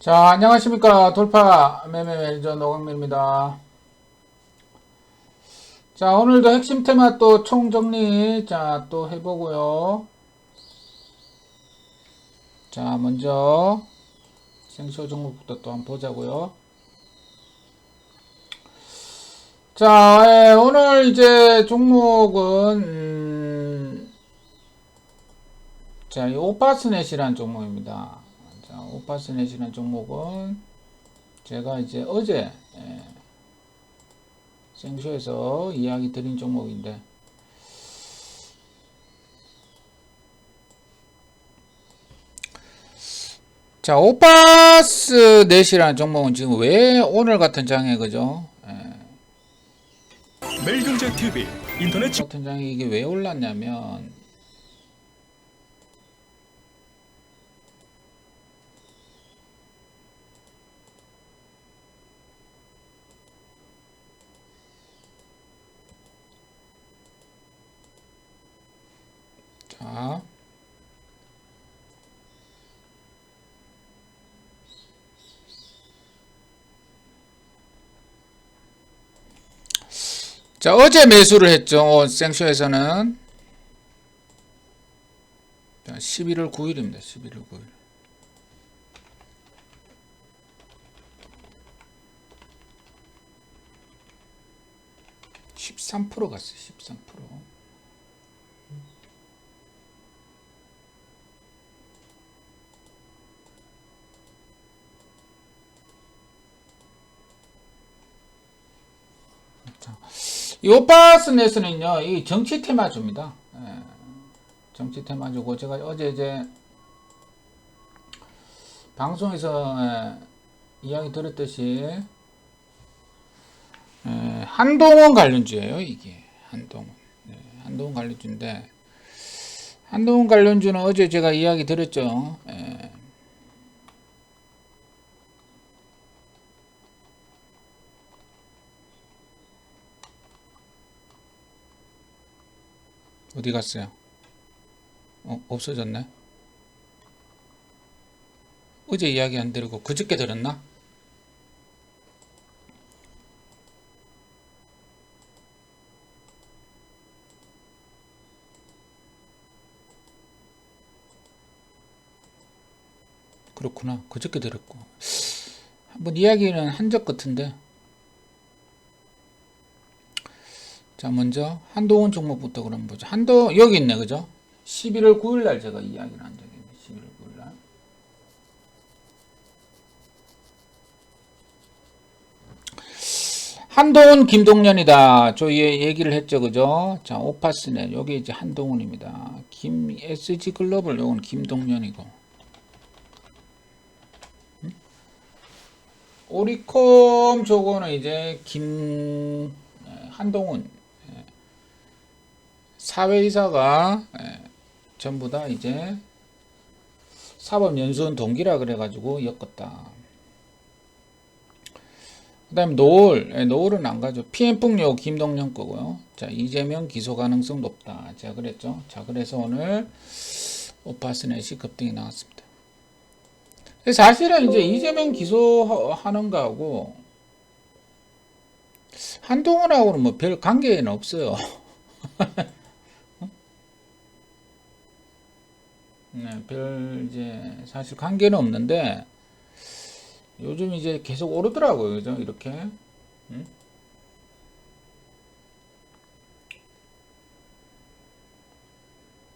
자, 안녕하십니까. 돌파 매매 매니저 노광민입니다. 자, 오늘도 핵심 테마 또 총정리, 자, 또 해보고요. 자, 먼저 생쇼 종목부터 또 한번 보자고요. 자, 오늘 이제 종목은, 자, 이 오파스넷이라는 종목입니다. 자, 오파스넷이라는 종목은 제가 이제 어제, 생쇼에서 이야기 드린 종목인데, 자, 오파스넷이라는 종목은 지금 왜 오늘 같은 장에, 그죠? 매일경제 TV 인터넷 같은 장에 이게 왜 올랐냐면, 자, 자, 어제 매수를 했죠. 생쇼에서는. 자, 11월 9일입니다. 11월 9일. 13% 갔어요. 13%. 자, 이 오파스넷은요, 이 정치 테마주입니다. 정치 테마주고, 제가 어제 이제 방송에서 이야기 들었듯이, 한동훈 관련주예요, 이게. 한동훈. 한동훈 관련주인데, 한동훈 관련주는 어제 제가 이야기 드렸죠. 어디 갔어요? 없어졌네. 어제 이야기 안 드리고 그저께 들었나? 그렇구나. 그저께 들었고. 한번 이야기는 한 적 같은데. 자, 먼저 한동훈 종목부터 그럼 보죠. 여기 있네, 그죠? 11월 9일 날 제가 이야기를 한 적이 있네. 11월 9일 날. 한동훈, 김동연이다. 저 얘기를 했죠, 그죠? 자, 오파스넷. 여기 이제 한동훈입니다. SG 글로벌, 요건 김동연이고. 오리콤, 저거는 이제 한동훈. 사회이사가 전부 다 이제 사법연수원 동기라 그래가지고 엮었다. 그 다음에 노을은 안 가죠. PM폭력 김동연 거고요. 자, 이재명 기소 가능성 높다. 제가 그랬죠. 자, 그래서 오늘 오파스넷이 급등이 나왔습니다. 사실은 이제 이재명 기소하는 거하고 한동훈하고는 뭐 별 관계는 없어요. 네, 이제 사실 관계는 없는데 요즘 이제 계속 오르더라고요. 그죠? 이렇게.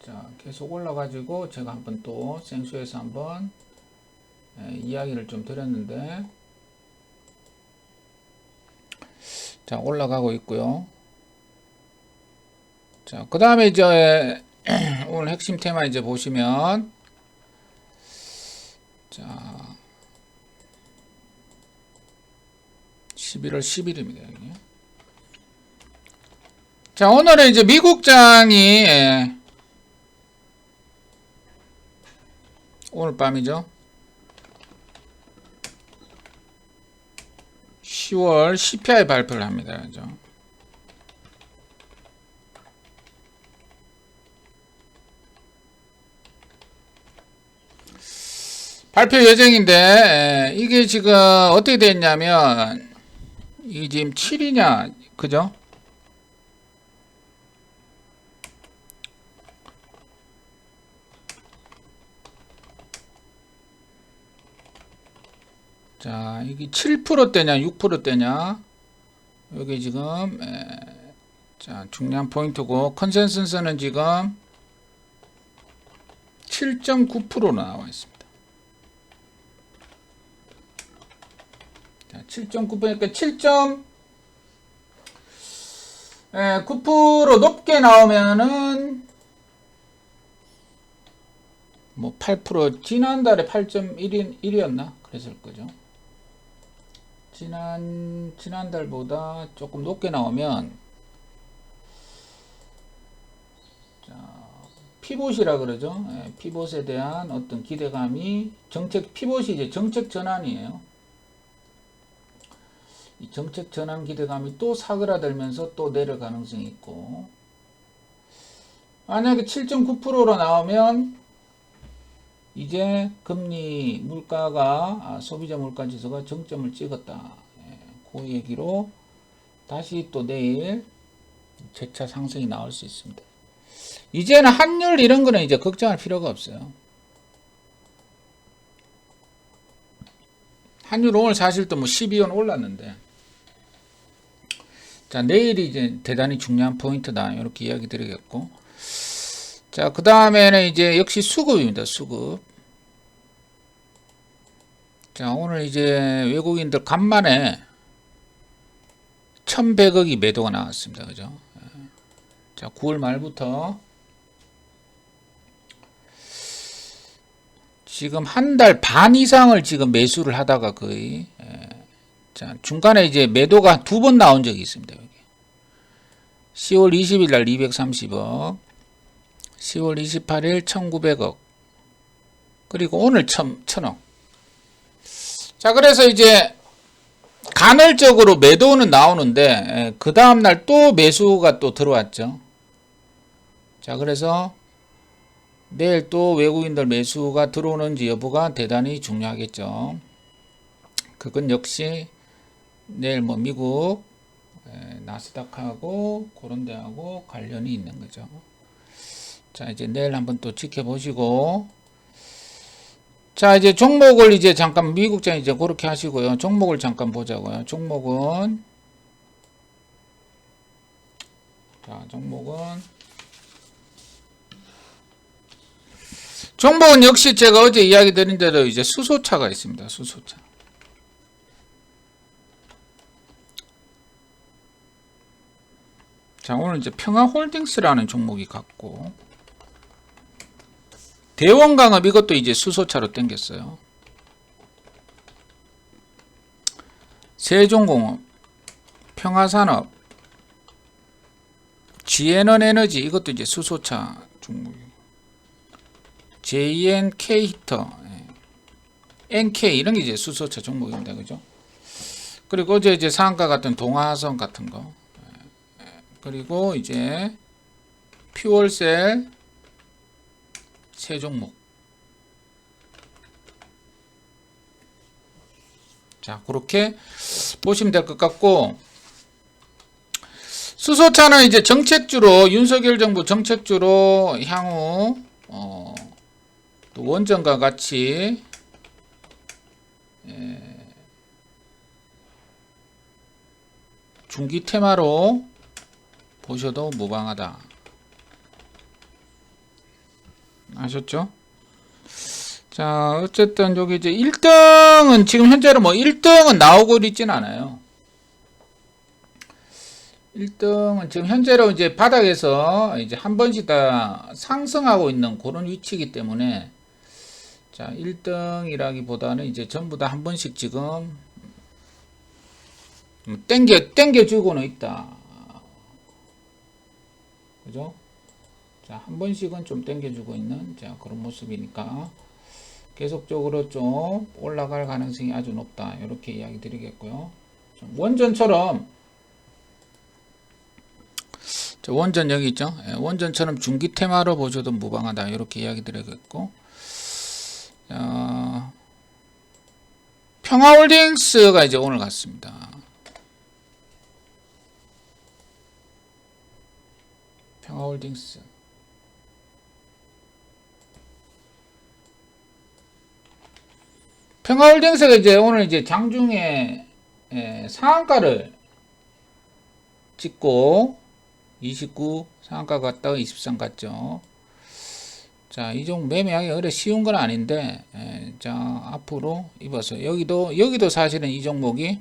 자, 계속 올라가지고 제가 한번 또 생쇼에서 한번 이야기를 좀 드렸는데, 자, 올라가고 있고요. 자, 그 다음에 이제 오늘 핵심 테마 이제 보시면, 자, 11월 10일입니다. 여기. 자, 오늘은 이제 미국장이 오늘 밤이죠. 10월 CPI 발표를 합니다. 그죠? 발표 예정인데 이게 지금 어떻게 됐냐면 이게 지금 7이냐 그죠? 자 이게 7%대냐 6%대냐 여기 지금 자 중요한 포인트고 컨센서스는 지금 7.9%로 나와 있습니다. 자, 7.9%니까 7.9% 높게 나오면은 뭐 8% 지난달에 8.1이었나 그랬을 거죠. 지난달보다 조금 높게 나오면 자, 피봇이라 그러죠. 피봇에 대한 어떤 기대감이 피봇이 이제 정책 전환이에요. 이 정책 전환 기대감이 또 사그라들면서 또 내릴 가능성이 있고 만약에 7.9%로 나오면 이제 금리 물가가 소비자 물가 지수가 정점을 찍었다. 그 얘기로 다시 또 내일 재차 상승이 나올 수 있습니다. 이제는 환율 이런 거는 이제 걱정할 필요가 없어요. 환율 오늘 사실 또 뭐 12원 올랐는데 자 내일이 이제 대단히 중요한 포인트다 이렇게 이야기 드리겠고 자 그 다음에는 이제 역시 수급입니다. 수급 자 오늘 이제 외국인들 간만에 1100억이 매도가 나왔습니다. 그죠? 자 9월 말부터 지금 한 달 반 이상을 지금 매수를 하다가 거의 자 중간에 이제 매도가 2번 나온 적이 있습니다. 여기 10월 20일 날 230억 10월 28일 1900억 그리고 오늘 1000억 자 그래서 이제 간헐적으로 매도는 나오는데 그 다음날 또 매수가 또 들어왔죠. 자 그래서 내일 또 외국인들 매수가 들어오는지 여부가 대단히 중요하겠죠. 그건 역시 내일 뭐 미국 나스닥하고 그런 데하고 관련이 있는 거죠. 자 이제 내일 한번 또 지켜보시고 자 이제 종목을 이제 잠깐 미국장 이제 그렇게 하시고요. 종목을 잠깐 보자고요. 종목은 역시 제가 어제 이야기 드린 대로 이제 수소차가 있습니다. 수소차. 자, 오늘 이제 평화홀딩스라는 종목이 같고, 대원강업 이것도 이제 수소차로 땡겼어요. 세종공업, 평화산업, 지에너에너지 이것도 이제 수소차 종목이고, JNK 히터, NK 이런 게 이제 수소차 종목입니다. 그죠? 그리고 어제 이제 상한가 같은 동아선 같은 거. 그리고 이제 퓨얼셀 세 종목. 자, 그렇게 보시면 될 것 같고, 수소차는 이제 정책주로 윤석열 정부 정책주로 향후 또 원전과 같이 중기 테마로 보셔도 무방하다. 아셨죠? 자, 어쨌든 여기 이제 1등은 지금 현재로 뭐 1등은 나오고 있진 않아요. 1등은 지금 현재로 이제 바닥에서 이제 한 번씩 다 상승하고 있는 그런 위치이기 때문에 자, 1등이라기보다는 이제 전부 다 한 번씩 지금 땡겨주고는 있다. 그죠? 자, 한 번씩은 좀 땡겨주고 있는 자, 그런 모습이니까 계속적으로 좀 올라갈 가능성이 아주 높다. 이렇게 이야기 드리겠고요. 원전처럼 원전 여기 있죠? 원전처럼 중기 테마로 보셔도 무방하다. 이렇게 이야기 드리겠고 평화홀딩스가 이제 오늘 갔습니다. 평화홀딩스. 평화홀딩스가 이제 오늘 이제 장중에 상한가를 찍고 29 상한가 갔다가 23 갔죠. 자, 이 종목 매매하기 그래 쉬운 건 아닌데, 자, 앞으로 입어서 여기도 사실은 이 종목이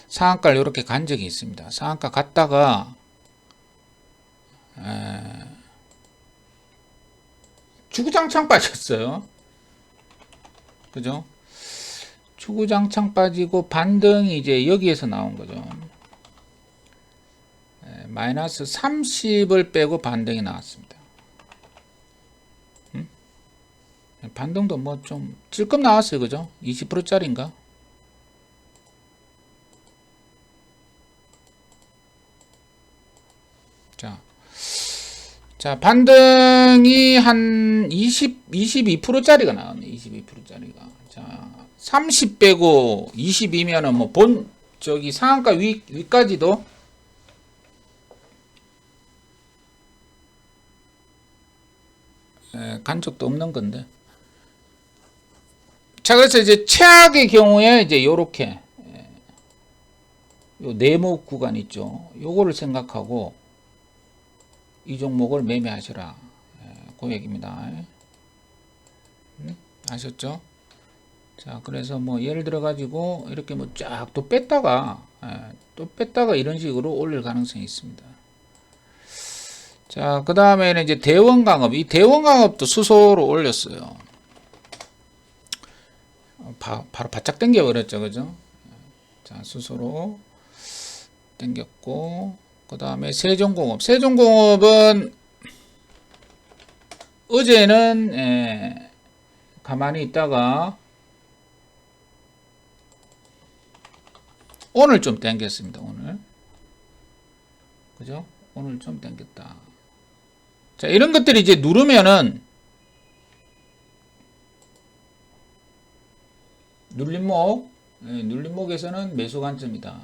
상한가를 이렇게 간 적이 있습니다. 상한가 갔다가 주구장창 빠졌어요. 그죠? 주구장창 빠지고 반등이 이제 여기에서 나온 거죠. 마이너스 30을 빼고 반등이 나왔습니다. 반등도 뭐 좀 찔끔 나왔어요. 그죠? 20%짜리인가? 자, 반등이 한 22%짜리가 나왔네. 22%짜리가. 자, 30 빼고 22면은 뭐 저기 상한가 위까지도 간 적도 없는 건데. 자, 그래서 이제 최악의 경우에 이제 요렇게 요 네모 구간 있죠. 요거를 생각하고 이 종목을 매매하셔라. 그 얘기입니다. 아셨죠? 자, 그래서 뭐 예를 들어 가지고 이렇게 뭐 쫙 또 뺐다가 이런 식으로 올릴 가능성이 있습니다. 자, 그 다음에는 이제 대원강업. 이 대원강업도 수소로 올렸어요. 바로 바짝 당겨 버렸죠. 그죠? 자, 수소로 당겼고, 그 다음에 세종공업. 세종공업은 어제는 가만히 있다가 오늘 좀 당겼습니다. 오늘. 그죠? 오늘 좀 당겼다. 자, 이런 것들이 이제 누르면은 눌림목에서는 매수 관점이다.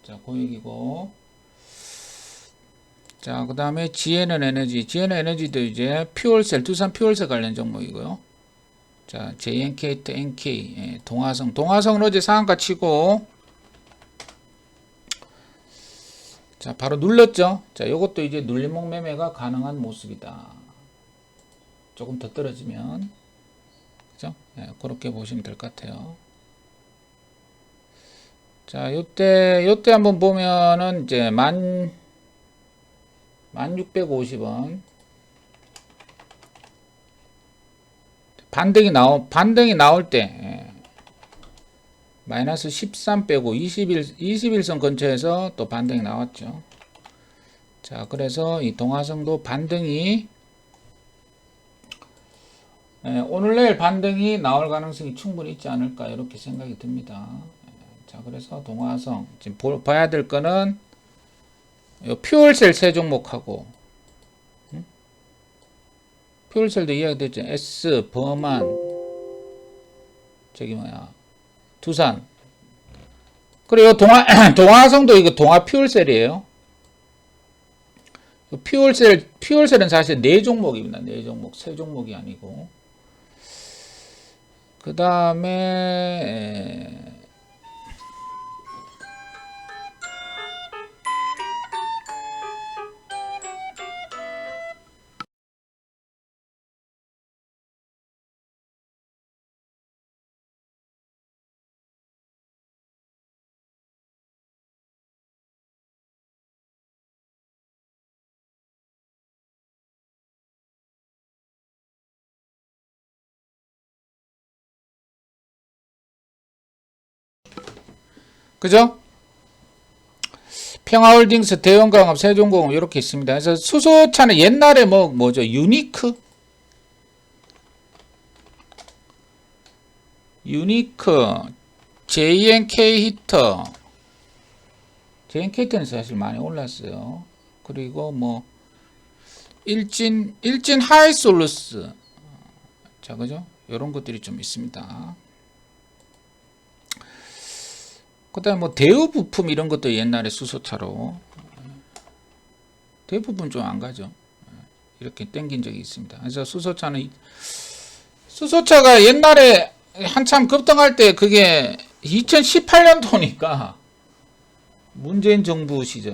자, 그 얘기고. 자, 그 다음에 GNN 에너지도 이제 퓨얼셀, 두산 퓨얼셀 관련 종목이고요. 자, JNK 또 NK, 동화성은 어제 상한가 치고, 자, 바로 눌렀죠. 자, 요것도 이제 눌림목 매매가 가능한 모습이다. 조금 더 떨어지면. 그죠? 그렇게 보시면 될 것 같아요. 자, 요때 한번 보면은 이제 1650원. 반등이 나올 때, 마이너스 13 빼고 21선 근처에서 또 반등이 나왔죠. 자, 그래서 이 동화성도 반등이, 오늘 내일 반등이 나올 가능성이 충분히 있지 않을까, 이렇게 생각이 듭니다. 자, 그래서 동화성, 지금 봐야 될 거는, 요 퓨얼셀 세 종목하고, 퓨얼셀도 이야기됐죠. S, 범한, 두산. 그리고 동화성도 이거 동화 퓨얼셀이에요. 퓨얼셀은 사실 네 종목입니다. 네 종목, 세 종목이 아니고. 그 다음에, 그죠? 평화홀딩스, 대원강업, 세종공업 이렇게 있습니다. 그래서 수소차는 옛날에 뭐죠? 유니크, JNK 히터. JNK 히터는 사실 많이 올랐어요. 그리고 일진 하이솔루스. 자, 그죠? 이런 것들이 좀 있습니다. 그다음에 뭐 대우 부품 이런 것도 옛날에 수소차로, 대우 부품 좀 안 가죠. 이렇게 땡긴 적이 있습니다. 그래서 수소차가 옛날에 한참 급등할 때 그게 2018년도니까 문재인 정부 시절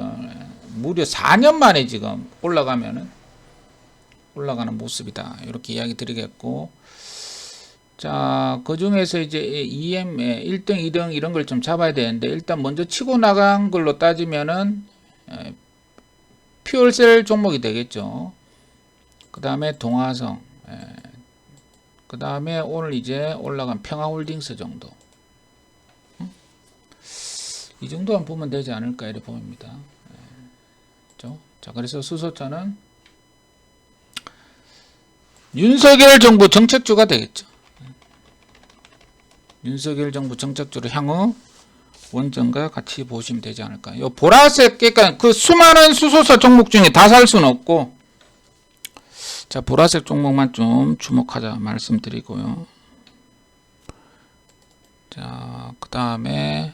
무려 4년 만에 지금 올라가는 모습이다. 이렇게 이야기 드리겠고, 자, 그 중에서 이제 EM 1등, 2등 이런 걸 좀 잡아야 되는데, 일단 먼저 치고 나간 걸로 따지면은 퓨얼셀 종목이 되겠죠. 그 다음에 동화성, 그 다음에 오늘 이제 올라간 평화홀딩스 정도, 이 정도만 보면 되지 않을까 이렇게 봅니다. 그렇죠? 자, 그래서 수소차는 윤석열 정부 정책주가 되겠죠. 윤석열 정부 정책주로 향후 원전과 같이 보시면 되지 않을까. 요 보라색, 그러니까 그 수많은 수소차 종목 중에 다 살 수는 없고, 자, 보라색 종목만 좀 주목하자 말씀드리고요. 자, 그 다음에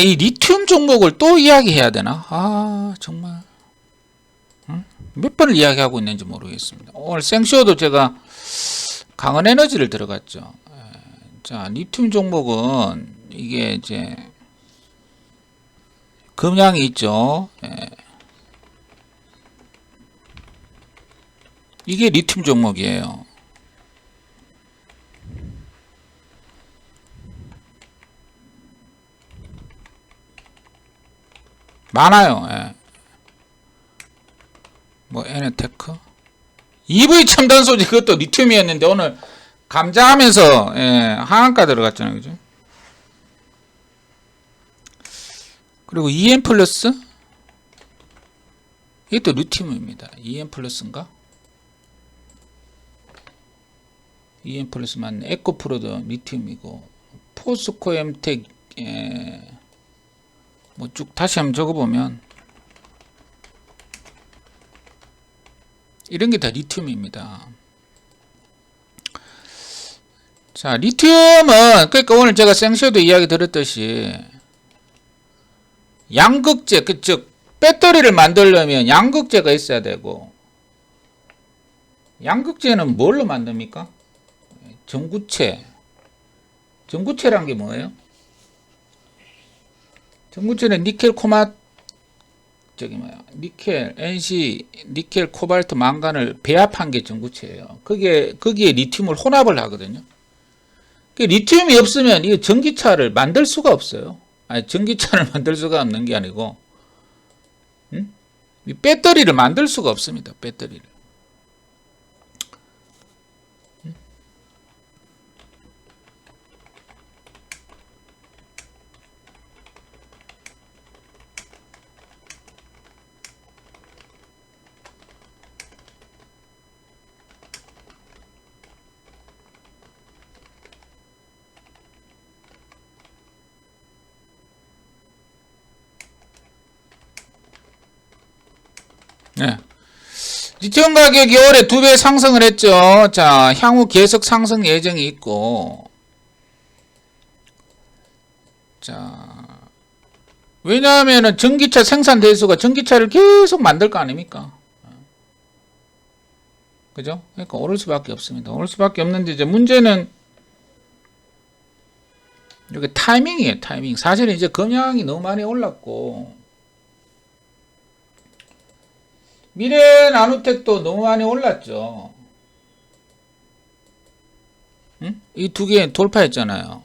이 리튬 종목을 또 이야기해야 되나? 아, 정말 몇 번을 이야기하고 있는지 모르겠습니다. 오늘 생쇼도 제가 강원에너지를 들어갔죠. 자, 리튬 종목은 이게 이제 금양이 있죠. 이게 리튬 종목이에요. 많아요. 뭐 에너테크, EV 첨단 소재, 그것도 리튬이었는데 오늘 감자하면서 하한가 들어갔잖아요, 그죠? 그리고 EM 플러스, 이것도 리튬입니다. EM 플러스인가? EM 플러스 맞네. 에코프로도 리튬이고, 포스코 엠텍, 뭐 쭉 다시 한번 적어보면 이런 게 다 리튬입니다. 자, 리튬은 그러니까 오늘 제가 생쇼도 이야기 드렸듯이 양극재, 즉 배터리를 만들려면 양극재가 있어야 되고, 양극재는 뭘로 만듭니까? 전구체. 전구체란 게 뭐예요? 전구체는 니켈, 니켈, NC, 니켈, 코발트, 망간을 배합한 게 전구체예요. 거기에 리튬을 혼합을 하거든요. 리튬이 없으면 이 전기차를 만들 수가 없어요. 아니, 전기차를 만들 수가 없는 게 아니고, 이 배터리를 만들 수가 없습니다. 배터리를. 네. 리튬 가격이 올해 2배 상승을 했죠. 자, 향후 계속 상승 예정이 있고, 자, 왜냐하면은 전기차 생산 대수가 전기차를 계속 만들 거 아닙니까? 그죠? 그러니까 오를 수밖에 없습니다. 오를 수밖에 없는데, 이제 문제는 이게 타이밍이에요, 타이밍. 사실은 이제 금양이 너무 많이 올랐고, 미래나노텍도 너무 많이 올랐죠. 응? 이 두 개 돌파했잖아요.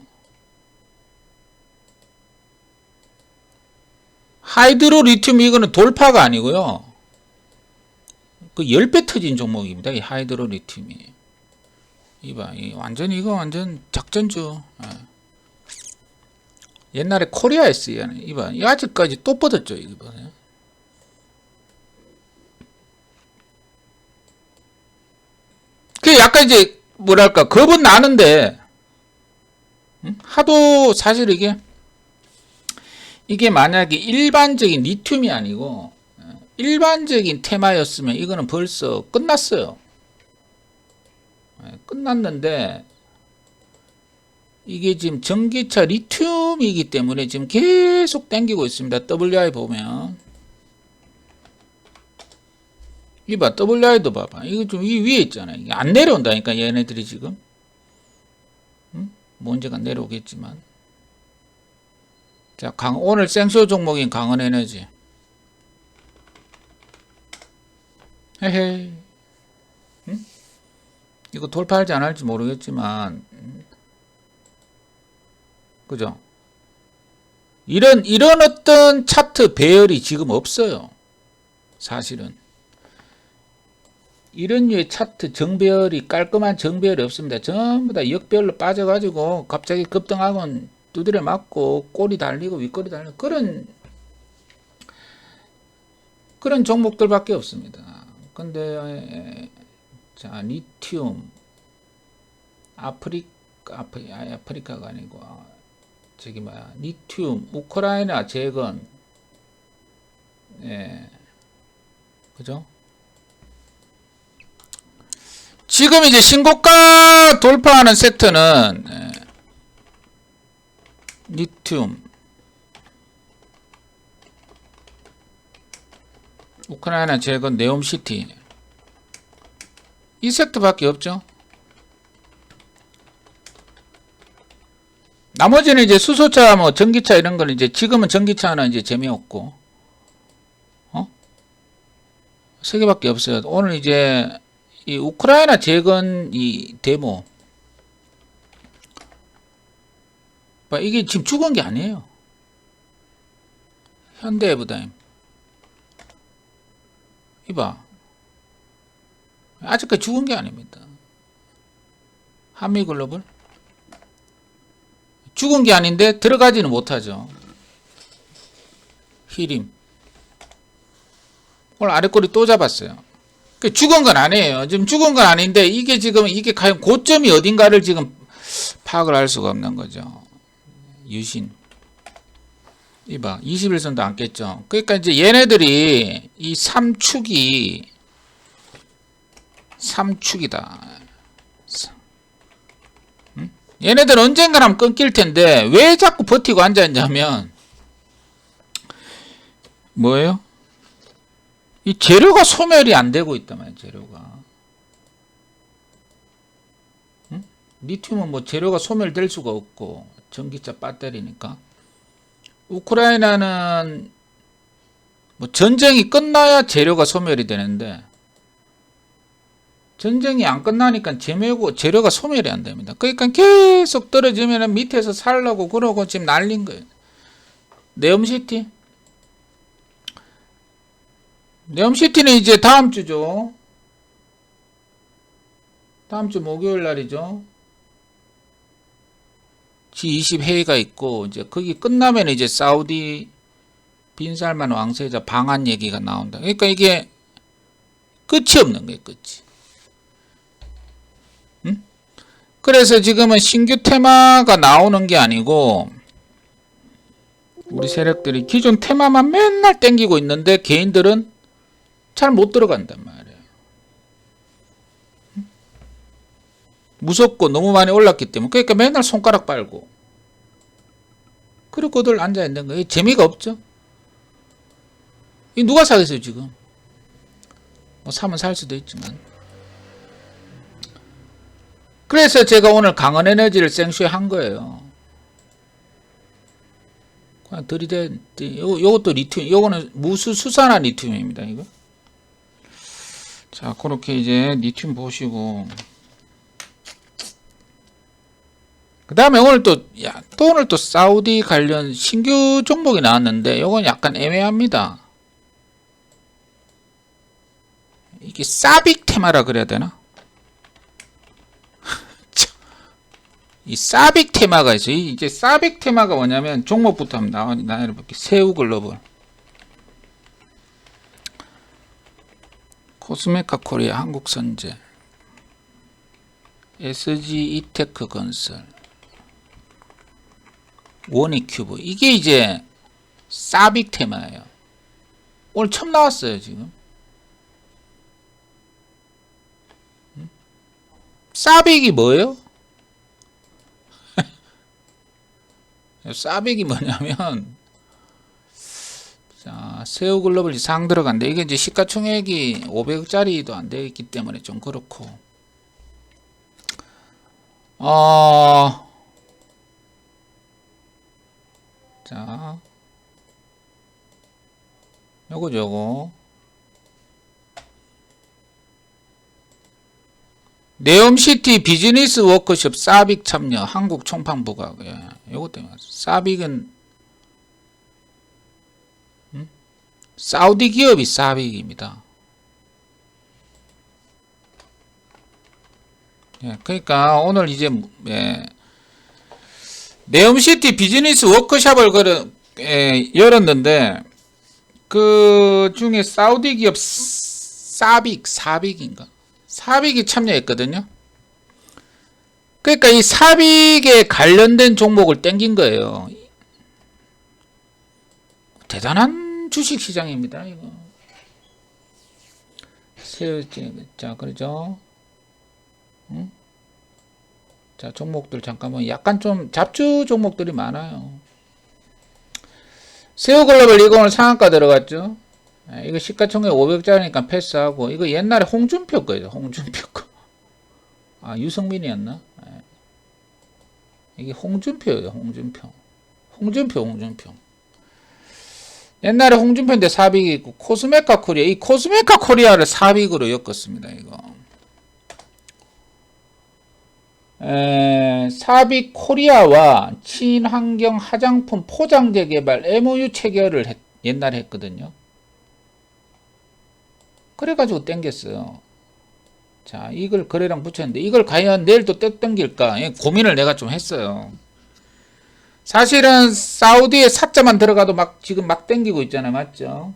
하이드로 리튬 이거는 돌파가 아니고요. 그 10배 터진 종목입니다. 이 하이드로 리튬이. 이봐, 이거 완전 작전주. 옛날에 코리아 SE는 이봐, 이 아직까지 또 뻗었죠. 이거 봐요. 그 약간 이제 뭐랄까 겁은 나는데, 하도 사실 이게 이게 만약에 일반적인 리튬이 아니고 일반적인 테마였으면 이거는 벌써 끝났어요. 끝났는데 이게 지금 전기차 리튬이기 때문에 지금 계속 당기고 있습니다. WI 보면 이봐, WI도 봐봐. 이거 좀 이 위에 있잖아요. 이게 안 내려온다니까 얘네들이 지금. 뭐 언제가 내려오겠지만. 자, 오늘 생수 종목인 강원에너지. 헤헤. 이거 돌파할지 안 할지 모르겠지만, 그죠? 이런 어떤 차트 배열이 지금 없어요. 사실은. 이런 류의 차트 정배열이 깔끔한 정배열이 없습니다. 전부 다 역배열로 빠져가지고 갑자기 급등하면 두드려 맞고 꼬리 달리고 윗꼬리 달리고 그런 종목들밖에 없습니다. 근데 자, 리튬 아프리카가 아니고 저기 뭐야, 리튬 우크라이나 재건, 그죠? 지금 이제 신고가 돌파하는 섹터는 리튬, 우크라이나 재건, 네옴시티, 이 섹터밖에 없죠. 나머지는 이제 수소차, 뭐 전기차 이런 거는 이제 지금은 전기차는 이제 재미없고, 세 개밖에 없어요. 오늘 이제 이 우크라이나 재건 이 데모, 이게 지금 죽은 게 아니에요. 현대해부다임, 이봐, 아직까지 죽은 게 아닙니다. 한미글로벌 죽은 게 아닌데 들어가지는 못하죠. 히림 오늘 아래꼬리 또 잡았어요. 죽은 건 아니에요. 지금 죽은 건 아닌데 이게 지금 이게 과연 고점이 어딘가를 지금 파악을 할 수가 없는 거죠. 유신 이봐, 21선도 안 깼죠. 그러니까 이제 얘네들이 이 3축이다. 얘네들 언젠가 하면 끊길 텐데 왜 자꾸 버티고 앉아있냐면 뭐예요? 이 재료가 소멸이 안 되고 있단 말이에요. 재료가. 리튬은 뭐 재료가 소멸될 수가 없고 전기차 배터리니까. 우크라이나는 뭐 전쟁이 끝나야 재료가 소멸이 되는데 전쟁이 안 끝나니까 재료가 소멸이 안 됩니다. 그러니까 계속 떨어지면 밑에서 살라고 그러고 지금 날린 거예요. 네옴시티 네옴시티는 이제 다음 주죠. 다음 주 목요일 날이죠. G20 회의가 있고 이제 거기 끝나면 이제 사우디 빈살만 왕세자 방한 얘기가 나온다. 그러니까 이게 끝이 없는 거예요. 끝이. 그래서 지금은 신규 테마가 나오는 게 아니고 우리 세력들이 기존 테마만 맨날 땡기고 있는데 개인들은 잘 못 들어간단 말이에요. 무섭고 너무 많이 올랐기 때문에. 그러니까 맨날 손가락 빨고 그리고들 앉아있는 거예요. 재미가 없죠. 이 누가 사겠어요 지금. 뭐 사면 살 수도 있지만. 그래서 제가 오늘 강원에너지를 생쇼에 한 거예요. 그냥 들이대. 요것도 리튬, 요거는 무수수산화 리튬입니다. 이거. 자, 그렇게 이제 리튬 보시고. 그 다음에 오늘 오늘 또 사우디 관련 신규 종목이 나왔는데 요건 약간 애매합니다. 이게 사빅 테마라 그래야 되나? 이 사빅 테마가 있어요. 이제 사빅 테마가 뭐냐면 종목부터 한번 나열해볼게요. 새우글로벌, 코스메카 코리아, 한국선제, SG 이테크 건설, 원익큐브. 이게 이제 사빅 테마예요. 오늘 처음 나왔어요, 지금. 사빅이 뭐예요? 사빅이 뭐냐면, 자, 새우 글로벌이 상 들어간데, 이게 이제 시가총액이 500억짜리도 안 되어 있기 때문에 좀 그렇고, 자, 요거. 네옴시티 비즈니스 워크숍 사빅 참여 한국 총판부가, 예, 요거 때문에. 사빅은, 사우디 기업이 사빅입니다. 예, 그러니까 오늘 이제, 예, 네옴시티 비즈니스 워크숍을 열었는데, 그 중에 사우디 기업 사빅인가? 사빅이 참여했거든요. 그러니까 이 사빅에 관련된 종목을 땡긴 거예요. 대단한 주식 시장입니다, 이거. 자, 그러죠. 응? 자, 종목들 잠깐만. 약간 좀 잡주 종목들이 많아요. 새우글로벌 이거 오늘 상한가 들어갔죠. 이거 시가총액 500짜리니까 패스하고, 이거 옛날에 홍준표 거예요. 홍준표 거. 아, 유성민이었나? 이게 홍준표예요. 홍준표. 옛날에 홍준표인데 사빅이 있고, 코스메카 코리아. 이 코스메카 코리아를 사빅으로 엮었습니다. 이거. 사빅 코리아와 친환경 화장품 포장재 개발 MOU 체결을 옛날에 했거든요. 그래가지고 땡겼어요. 자, 이걸 거래량 붙였는데, 이걸 과연 내일 또 땡길까? 고민을 내가 좀 했어요. 사실은 사우디에 사자만 들어가도 지금 막 땡기고 있잖아요. 맞죠?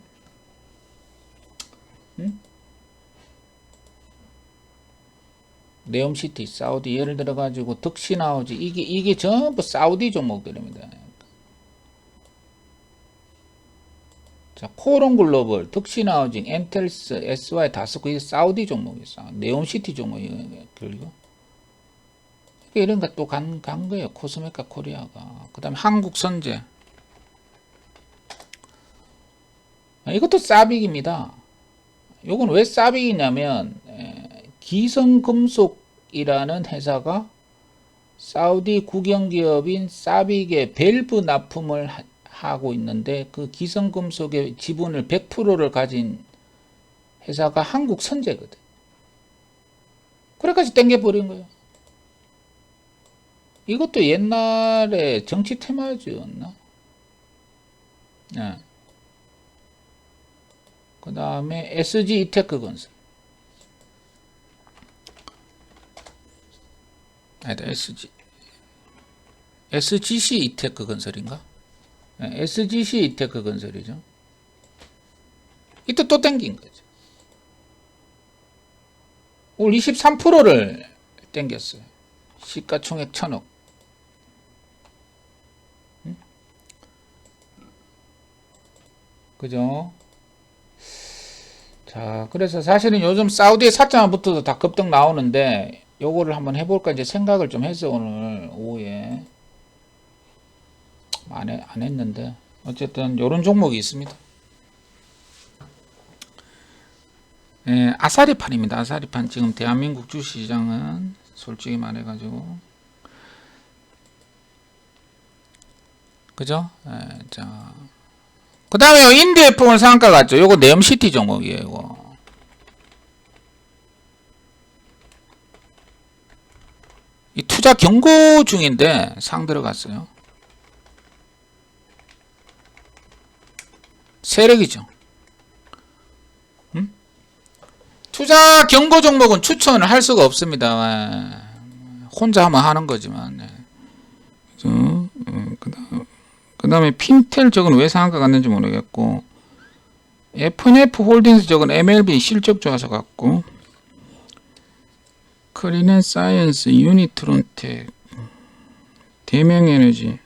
응? 네옴시티 사우디 예를 들어가지고 덕시나우지 이게 전부 사우디 종목들입니다. 자, 코론 글로벌, 덕시나우징, 엔텔스, SY 다스코 이게 사우디 종목이었어. 네옴시티 종목이 그리고 이런 거 또 간 거예요. 코스메카 코리아가. 그다음에 한국선제. 이것도 사빅입니다. 요건 왜 사빅이냐면 기성금속이라는 회사가 사우디 국영기업인 사빅의 밸브 납품을 하고 있는데, 그 기성금속의 지분을 100%를 가진 회사가 한국선제거든. 그래까지 땡겨버린 거예요. 이것도 옛날에 정치 테마주였나? 네. 그 다음에 SG 이테크 건설. 아니다, SGC 이테크 건설인가? 네, SGC 이테크 건설이죠. 이때 또 땡긴 거죠. 오늘 23%를 땡겼어요. 시가총액 1000억. 그죠? 자, 그래서 사실은 요즘 사우디에 사자만 붙어도 다 급등 나오는데, 요거를 한번 해볼까 이제 생각을 좀 해서 오늘 오후에 안 했는데, 어쨌든 요런 종목이 있습니다. 예, 아사리판입니다. 아사리판. 지금 대한민국 주시장은 솔직히 말해가지고, 그죠? 예, 자, 그 다음에 인디에프를 상한가 갔죠. 요거 네옴시티 종목이에요. 이거. 이 투자 경고 중인데 상 들어갔어요. 세력이죠. 투자 경고 종목은 추천을 할 수가 없습니다. 혼자 하면 하는 거지만. 네. 그 다음에 핀텔 저건 왜 상한가 갔는지 모르겠고, FNF 홀딩스 저건 MLB 실적 좋아서 갔고, 크리넨 사이언스, 유니트론텍, 대명에너지,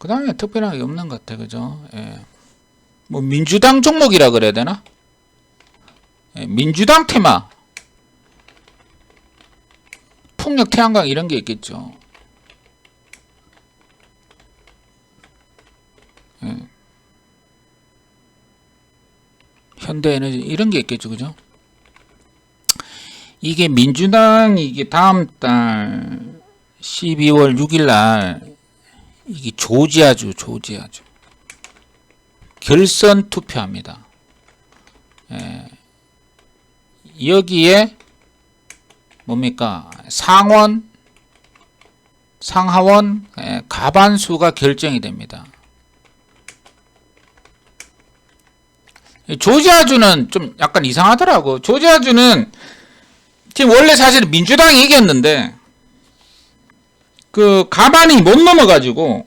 그 다음에 특별한 게 없는 것 같아. 그죠? 예. 뭐 민주당 종목이라 그래야 되나? 예, 민주당 테마, 풍력 태양광 이런 게 있겠죠. 예. 현대에너지 이런 게 있겠죠. 그죠? 이게 민주당이 이게 다음 달 12월 6일 날 이게 조지아주 결선 투표합니다. 예. 여기에 뭡니까? 상원, 상하원 과반수가 결정이 됩니다. 조지아주는 좀 약간 이상하더라고. 조지아주는 지금 원래 사실 민주당이 이겼는데 그 과반이 못 넘어가지고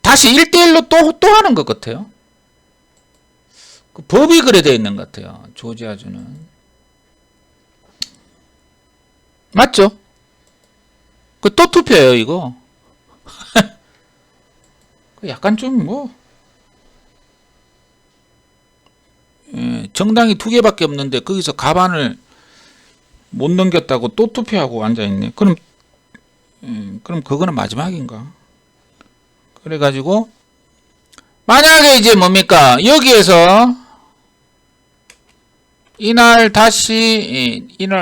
다시 1대1로 또 하는 것 같아요. 그 법이 그래 되어 있는 것 같아요. 조지아주는. 맞죠? 그 또 투표예요, 이거. 약간 좀 정당이 2개밖에 없는데 거기서 과반을 못 넘겼다고 또 투표하고 앉아있네. 그럼 그거는 마지막인가? 그래가지고 만약에 이제 뭡니까? 여기에서 이날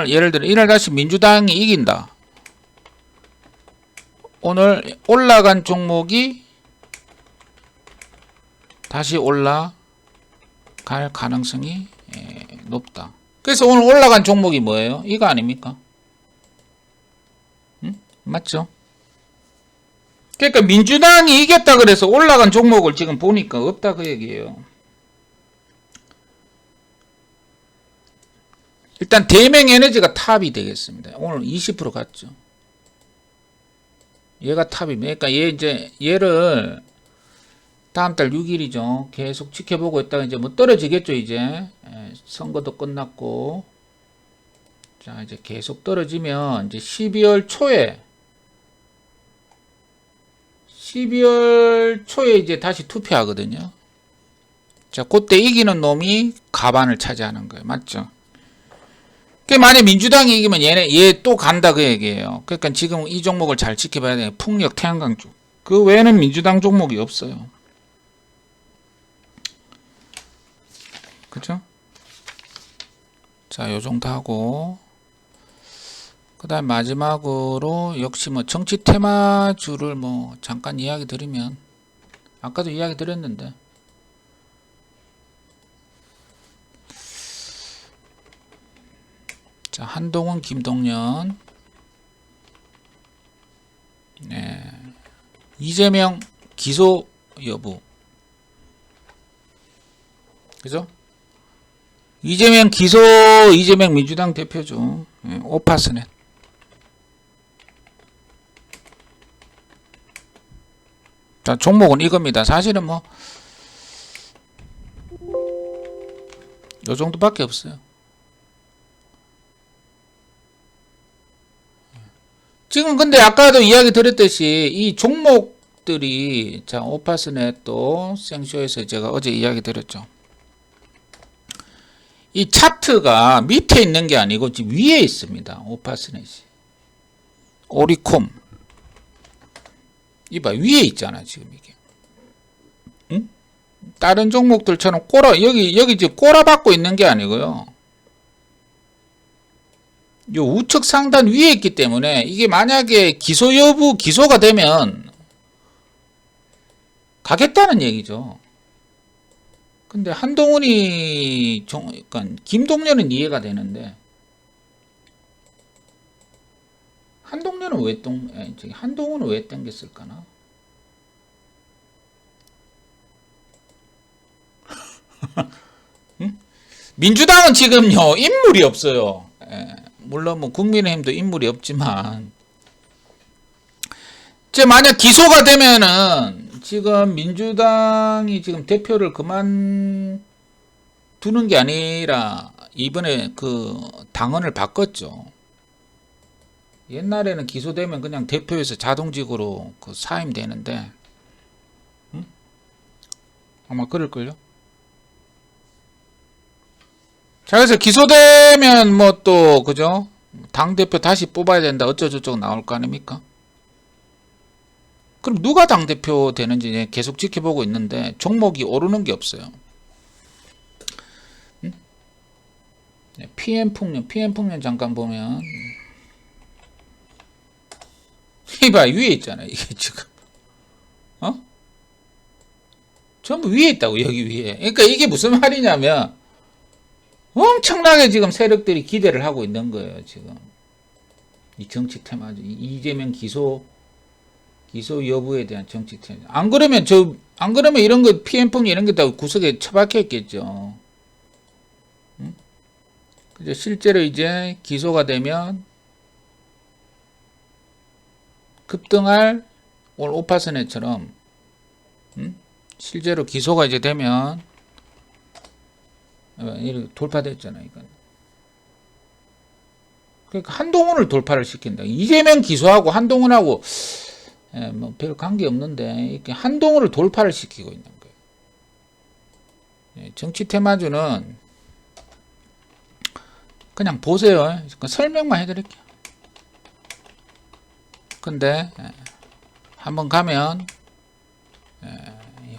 예를 들어 이날 다시 민주당이 이긴다. 오늘 올라간 종목이 다시 올라갈 가능성이 높다. 그래서 오늘 올라간 종목이 뭐예요? 이거 아닙니까? 응? 맞죠? 그러니까 민주당이 이겼다 그래서 올라간 종목을 지금 보니까 없다 그 얘기예요. 일단 대명에너지가 탑이 되겠습니다. 오늘 20% 갔죠. 얘가 탑이면 그러니까 얘를 다음 달 6일이죠. 계속 지켜보고 있다가 이제 뭐 떨어지겠죠, 이제. 선거도 끝났고. 자, 이제 계속 떨어지면 이제 12월 초에 이제 다시 투표하거든요. 자, 그때 이기는 놈이 과반을 차지하는 거예요. 맞죠? 그 만약 민주당이 이기면 얘 또 간다 그 얘기예요. 그러니까 지금 이 종목을 잘 지켜봐야 돼요. 풍력 태양광 쪽. 그 외에는 민주당 종목이 없어요. 그죠? 자, 요 정도 하고 그 다음 마지막으로 역시 뭐 정치 테마주를 뭐 잠깐 이야기 드리면 아까도 이야기 드렸는데 자, 한동훈, 김동연, 이재명 기소 여부, 그죠? 이재명 기소, 이재명 민주당 대표죠. 오파스넷. 자, 종목은 이겁니다. 사실은 뭐 요 정도밖에 없어요. 지금 근데 아까도 이야기 드렸듯이 이 종목들이 자, 오파스넷도 생쇼에서 제가 어제 이야기 드렸죠. 이 차트가 밑에 있는 게 아니고 지금 위에 있습니다. 오파스넷이. 오리콤. 이봐, 위에 있잖아, 지금 이게. 응? 다른 종목들처럼 여기 지금 꼬라박고 있는 게 아니고요. 요 우측 상단 위에 있기 때문에 이게 만약에 기소 여부 기소가 되면 가겠다는 얘기죠. 근데 한동훈이 그러니까 김동연은 이해가 되는데 한동훈은 왜 땡겼을까나? 응? 민주당은 지금요 인물이 없어요. 물론 뭐 국민의힘도 인물이 없지만 이제 만약 기소가 되면은 지금 민주당이 지금 대표를 그만두는 게 아니라 이번에 그 당헌을 바꿨죠. 옛날에는 기소되면 그냥 대표에서 자동직으로 그 사임되는데, 응? 아마 그럴걸요? 자, 그래서 기소되면 뭐 또, 그죠? 당대표 다시 뽑아야 된다, 어쩌고저쩌고 나올 거 아닙니까? 그럼 누가 당대표 되는지 계속 지켜보고 있는데, 종목이 오르는 게 없어요. 응? PM 풍년 잠깐 보면, 이봐, 위에 있잖아, 이게 지금. 어? 전부 위에 있다고, 여기 위에. 그러니까 이게 무슨 말이냐면, 엄청나게 지금 세력들이 기대를 하고 있는 거예요, 지금. 이 정치 테마죠. 이재명 기소 여부에 대한 정치 테마. 안 그러면 이런 거, PM풍 이런 게 다 구석에 처박혀 있겠죠. 응? 그죠? 실제로 이제 기소가 되면, 급등할 오늘 오파선회처럼, 응? 실제로 기소가 이제 되면, 이렇게 돌파됐잖아요, 이건. 그러니까 한동훈을 돌파를 시킨다. 이재명 기소하고 한동훈하고 뭐 별 관계 없는데 이렇게 한동훈을 돌파를 시키고 있는 거예요. 정치 테마주는 그냥 보세요. 설명만 해드릴게요. 근데 한번 가면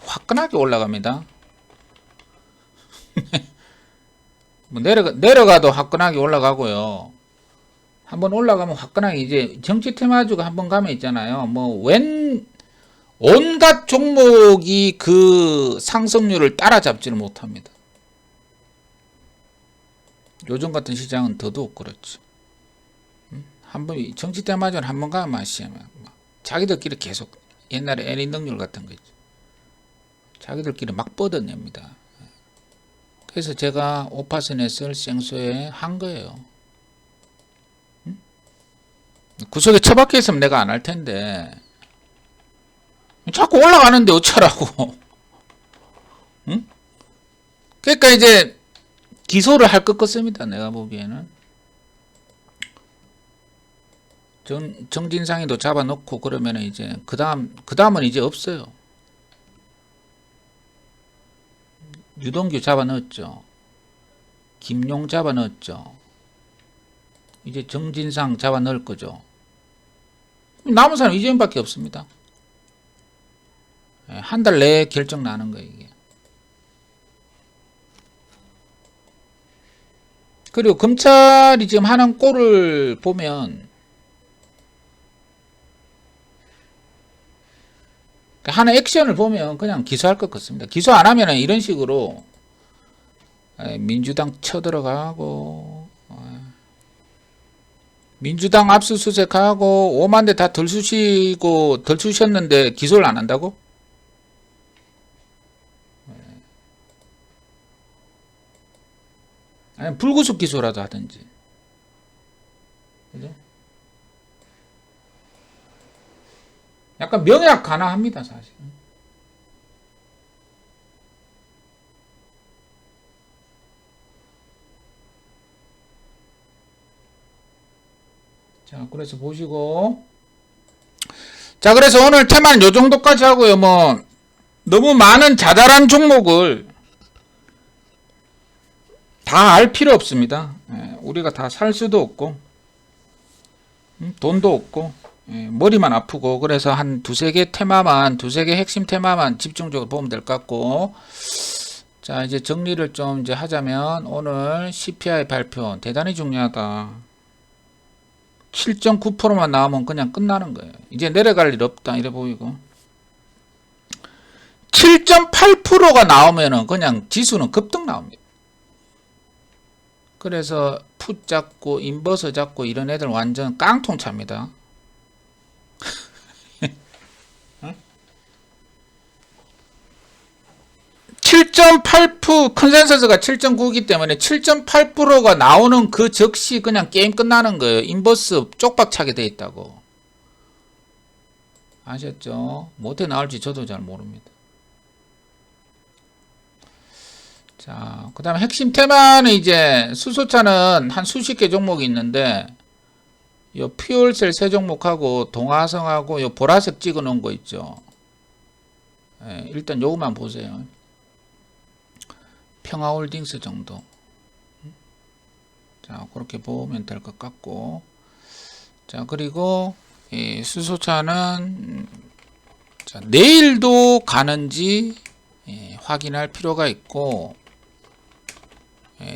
화끈하게 올라갑니다. 뭐 내려가도 화끈하게 올라가고요. 한번 올라가면 화끈하게 이제 정치 테마주가 한번 가면 있잖아요. 뭐 온갖 종목이 그 상승률을 따라잡지를 못합니다. 요즘 같은 시장은 더더욱 그렇죠. 한번 정치 테마주는 한번 가면 맛이야. 자기들끼리 계속 옛날에 에린 능률 같은 거 있죠. 자기들끼리 막 뻗어냅니다. 그래서 제가 오파선에서 생소에 한 거예요. 구석에 처박혀 있으면 내가 안 할 텐데 자꾸 올라가는데 어쩌라고. 응? 그러니까 이제 기소를 할 것 같습니다. 내가 보기에는 정진상이도 잡아놓고 그러면 이제 그 다음은 이제 없어요. 유동규 잡아넣었죠. 김용 잡아넣었죠. 이제 정진상 잡아넣을 거죠. 남은 사람 이재명밖에 없습니다. 한 달 내에 결정 나는 거예요, 이게. 그리고 검찰이 지금 하는 꼴을 보면 하는 액션을 보면 그냥 기소할 것 같습니다. 기소 안 하면 이런 식으로 민주당 쳐들어가고 민주당 압수수색하고 5만 대 다 덜 쑤셨는데 기소를 안 한다고? 아니 불구속 기소라도 하든지. 그죠? 약간 명약 가나합니다, 사실. 자, 그래서 보시고. 자, 그래서 오늘 테마는 요 정도까지 하고요. 뭐, 너무 많은 자잘한 종목을 다 알 필요 없습니다. 우리가 다 살 수도 없고, 돈도 없고, 머리만 아프고, 그래서 한 두세 개 핵심 테마만 집중적으로 보면 될 것 같고, 자, 이제 정리를 좀 이제 하자면, 오늘 CPI 발표 대단히 중요하다. 7.9%만 나오면 그냥 끝나는 거예요. 이제 내려갈 일 없다, 이래 보이고. 7.8%가 나오면은 그냥 지수는 급등 나옵니다. 그래서 풋 잡고 인버서 잡고 이런 애들 완전 깡통 찹니다. 7.8% 컨센서스가 7.9이기 때문에 7.8%가 나오는 그 즉시 그냥 게임 끝나는 거예요. 인버스 쪽박 차게 돼 있다고. 아셨죠? 뭐 어떻게 나올지 저도 잘 모릅니다. 자, 그 다음에 핵심 테마는 이제 수소차는 한 수십 개 종목이 있는데 요 퓨얼셀 세 종목하고 동화성하고 요 보라색 찍어 놓은 거 있죠. 예, 일단 요것만 보세요. 평화홀딩스 정도. 자, 그렇게 보면 될 것 같고. 자, 그리고 이 수소차는 자, 내일도 가는지 확인할 필요가 있고,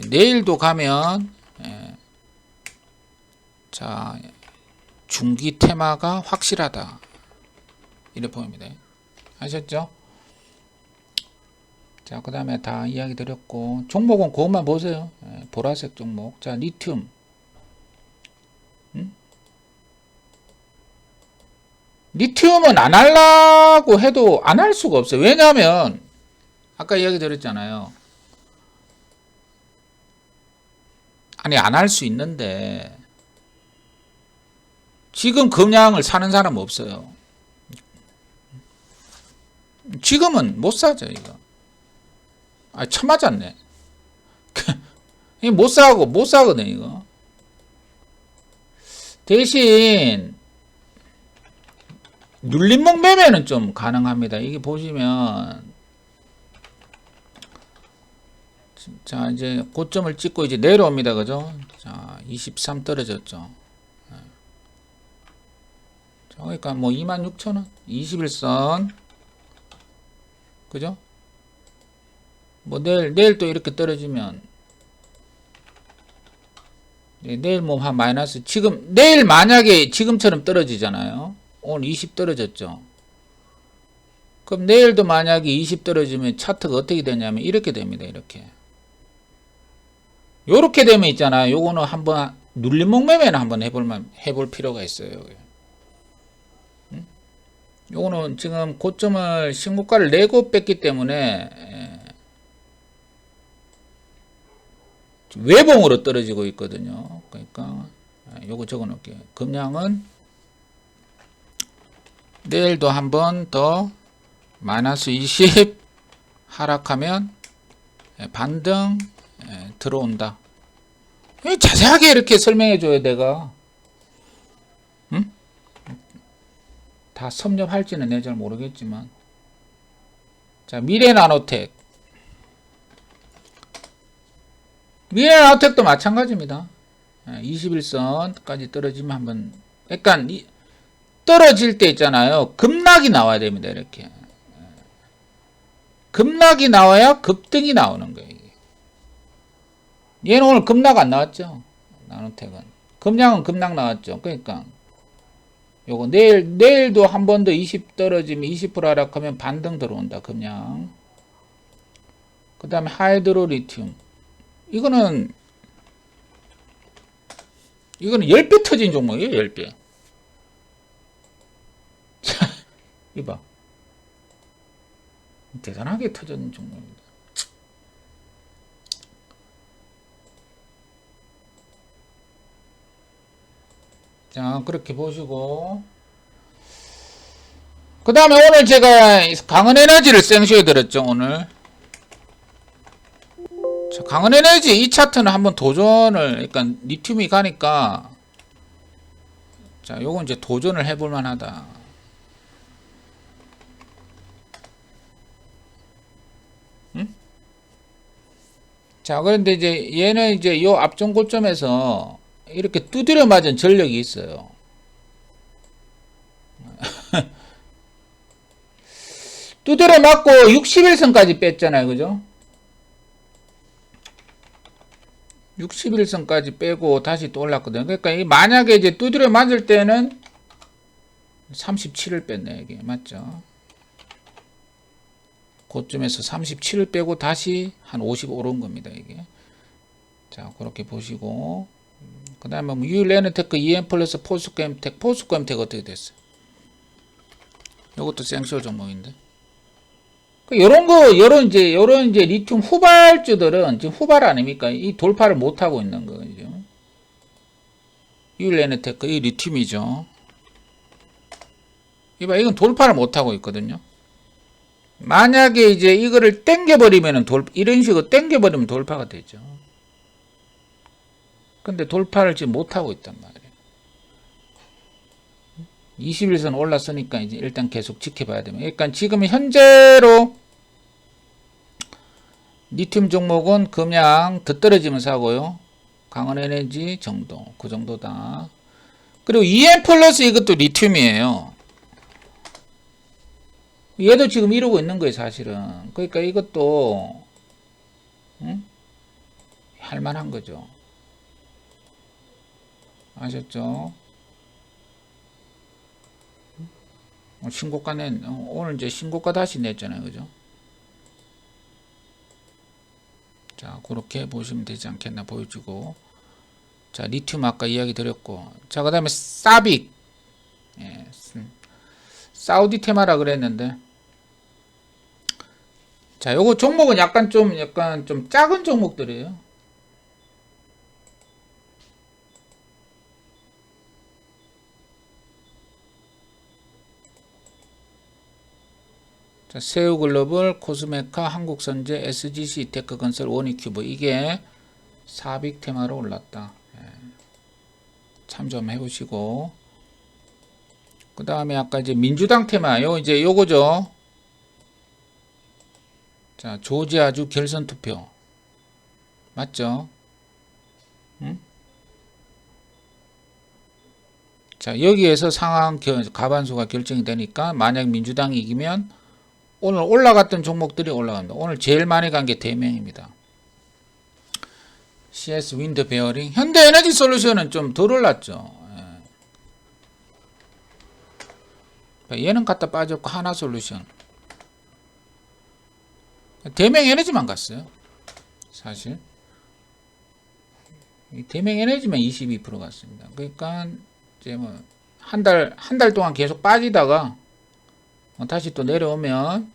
내일도 가면 자, 중기 테마가 확실하다 이렇게 보입니다. 아셨죠? 자, 그 다음에 다 이야기 드렸고, 종목은 그것만 보세요. 보라색 종목. 자, 리튬. 리튬은 안 하려고 해도 안 할 수가 없어요. 왜냐하면 아까 이야기 드렸잖아요. 아니, 안 할 수 있는데 지금 금양을 사는 사람 없어요. 지금은 못 사죠, 이거. 아, 참 맞았네. 못 사거든, 이거. 대신 눌림목 매매는 좀 가능합니다. 이게 보시면 자, 이제 고점을 찍고 이제 내려옵니다. 그죠? 자, 23 떨어졌죠. 자, 그러니까 뭐 26,000원, 21선. 그죠? 뭐 내일 또 이렇게 떨어지면 내일 뭐 한 마이너스, 지금 내일 만약에 지금처럼 떨어지잖아요. 오늘 20 떨어졌죠. 그럼 내일도 만약에 20 떨어지면 차트가 어떻게 되냐면 이렇게 됩니다. 이렇게 되면 있잖아요. 요거는 한번 눌림목 매매는 한번 해볼 필요가 있어요. 요거는 지금 고점을 신고가를 내고 뺐기 때문에 외봉으로 떨어지고 있거든요. 그러니까 요거 적어 놓을게요. 금양은 내일도 한 번 더 마이너스 20 하락하면 반등 들어온다. 자세하게 이렇게 설명해 줘야 내가. 응? 다 섭렵할지는 내가 잘 모르겠지만. 자, 미래나노텍. 미래나노텍도 마찬가지입니다. 21선까지 떨어지면 한번, 그러니까 떨어질 때 있잖아요. 급락이 나와야 됩니다. 이렇게. 급락이 나와야 급등이 나오는 거예요. 얘는 오늘 급락 안 나왔죠. 나노텍은. 금량은 급락 나왔죠. 그러니까 요거 내일도 한 번 더 20 떨어지면 20% 하락하면 반등 들어온다. 금량. 그 다음에 하이드로 리튬. 이거는 10배 터진 종목이에요. 10배. 자, 이봐. 대단하게 터진 종목입니다. 자, 그렇게 보시고. 그 다음에 오늘 제가 강은에너지를 생쇼해 드렸죠, 오늘. 자, 강은에너지 이 차트는 한번 도전을, 그러니까 리튬이 가니까, 자, 요건 이제 도전을 해볼 만하다. 응? 자, 그런데 이제 얘는 이제 요 앞전 고점에서 이렇게 두드려 맞은 전력이 있어요. 두드려 맞고 61선까지 뺐잖아요. 그죠? 61선까지 빼고 다시 또 올랐거든요. 그러니까 만약에 이제 두드려 맞을 때는 37을 뺐네. 이게 맞죠? 고점에서 37을 빼고 다시 한 50 오른 겁니다. 이게. 자, 그렇게 보시고. 그 다음에 뭐 유일레너테크, EM 플러스, 포스코엠텍 어떻게 됐어요? 이것도 생쇼 종목인데. 요런 이제 리튬 후발주들은 지금 후발 아닙니까? 이 돌파를 못 하고 있는 거죠. 유일레너테크, 이 리튬이죠. 이건 돌파를 못 하고 있거든요. 만약에 이제 이거를 땡겨버리면은 이런 식으로 땡겨버리면 돌파가 되죠. 근데 돌파를 지금 못하고 있단 말이에요. 21선 올랐으니까 이제 일단 계속 지켜봐야 됩니다. 그러니까 지금 현재로 리튬 종목은 그냥 더 떨어지면 사고요. 강원에너지 정도, 그 정도다. 그리고 EM 플러스 이것도 리튬이에요. 얘도 지금 이러고 있는 거예요, 사실은. 그러니까 이것도 할만한 거죠. 아셨죠? 신고가 오늘 이제 신고가 다시 냈잖아요, 그죠? 자, 그렇게 보시면 되지 않겠나 보여주고. 자, 리튬 아까 이야기 드렸고. 자, 그 다음에 사빅. 예, 사우디 테마라 그랬는데. 자, 요거 종목은 약간 좀 작은 종목들이에요. 자, 세우글로벌, 코스메카, 한국선제, SGC, 테크건설, 원익큐브 이게 사빅 테마로 올랐다. 참 좀 해보시고. 그 다음에 아까 이제 민주당 테마요. 이제 요거죠. 자, 조지아주 결선 투표. 맞죠? 응? 자, 여기에서 상황 가반수가 결정이 되니까 만약 민주당이 이기면 오늘 올라갔던 종목들이 올라갑니다. 오늘 제일 많이 간 게 대명입니다. CS 윈드 베어링, 현대에너지 솔루션은 좀 덜 올랐죠. 얘는 갖다 빠졌고 하나 솔루션, 대명 에너지만 갔어요. 사실 대명 에너지만 22% 갔습니다. 그러니까 이제 뭐 한 달 동안 계속 빠지다가 다시 또 내려오면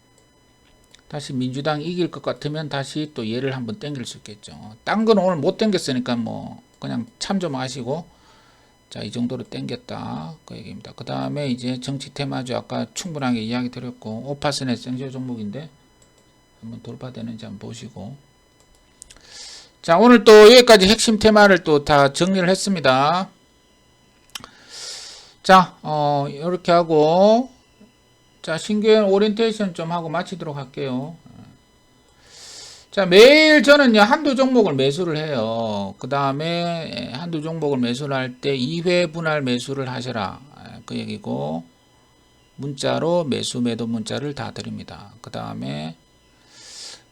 다시 민주당 이길 것 같으면 다시 또 얘를 한번 땡길 수 있겠죠. 딴 건 오늘 못 땡겼으니까 뭐 그냥 참 좀 하시고. 자, 이 정도로 땡겼다 그 얘기입니다. 그 다음에 이제 정치 테마주 아까 충분하게 이야기 드렸고, 오파스넷 생쇼 종목인데 한번 돌파되는지 한번 보시고. 자, 오늘 또 여기까지 핵심 테마를 또 다 정리를 했습니다. 자, 이렇게 하고, 자, 신규형 오리엔테이션 좀 하고 마치도록 할게요. 자, 매일 저는요, 한두 종목을 매수를 해요. 그 다음에 한두 종목을 매수를 할 때 2회 분할 매수를 하셔라. 그 얘기고, 문자로 매수 매도 문자를 다 드립니다. 그 다음에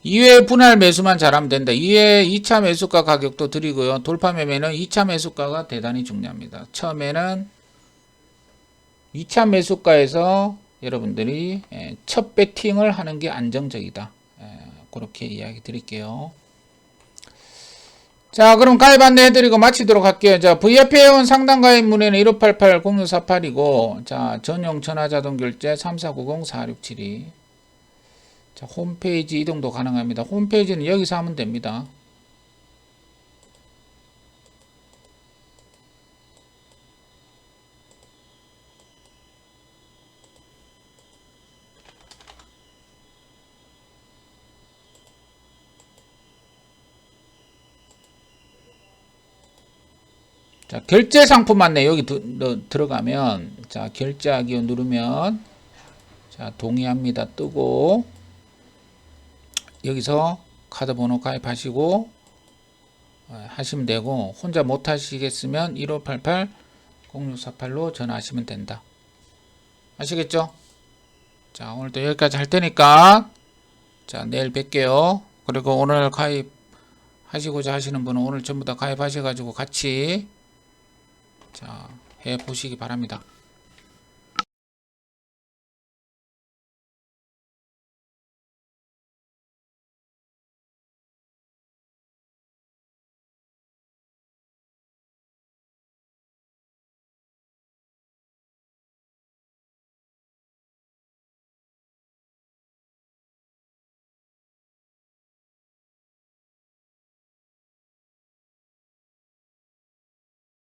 2회 분할 매수만 잘하면 된다. 2차 매수가 가격도 드리고요. 돌파 매매는 2차 매수가가 대단히 중요합니다. 처음에는 2차 매수가에서 여러분들이 첫 배팅을 하는 게 안정적이다. 그렇게 이야기 드릴게요. 자, 그럼 가입 안내 해드리고 마치도록 할게요. 자, VF회원 상담 가입 문의는 1588-0648이고, 자, 전용 전화 자동 결제 3490-4672. 자, 홈페이지 이동도 가능합니다. 홈페이지는 여기서 하면 됩니다. 자, 결제 상품 안내 여기 들어가면, 자, 결제하기 누르면, 자, 동의합니다 뜨고, 여기서 카드 번호 가입하시고 하시면 되고, 혼자 못 하시겠으면 1588-0648로 전화하시면 된다. 아시겠죠? 자, 오늘도 여기까지 할 테니까, 자, 내일 뵐게요. 그리고 오늘 가입하시고자 하시는 분은 오늘 전부 다 가입하셔가지고 같이 자, 해 보시기 바랍니다.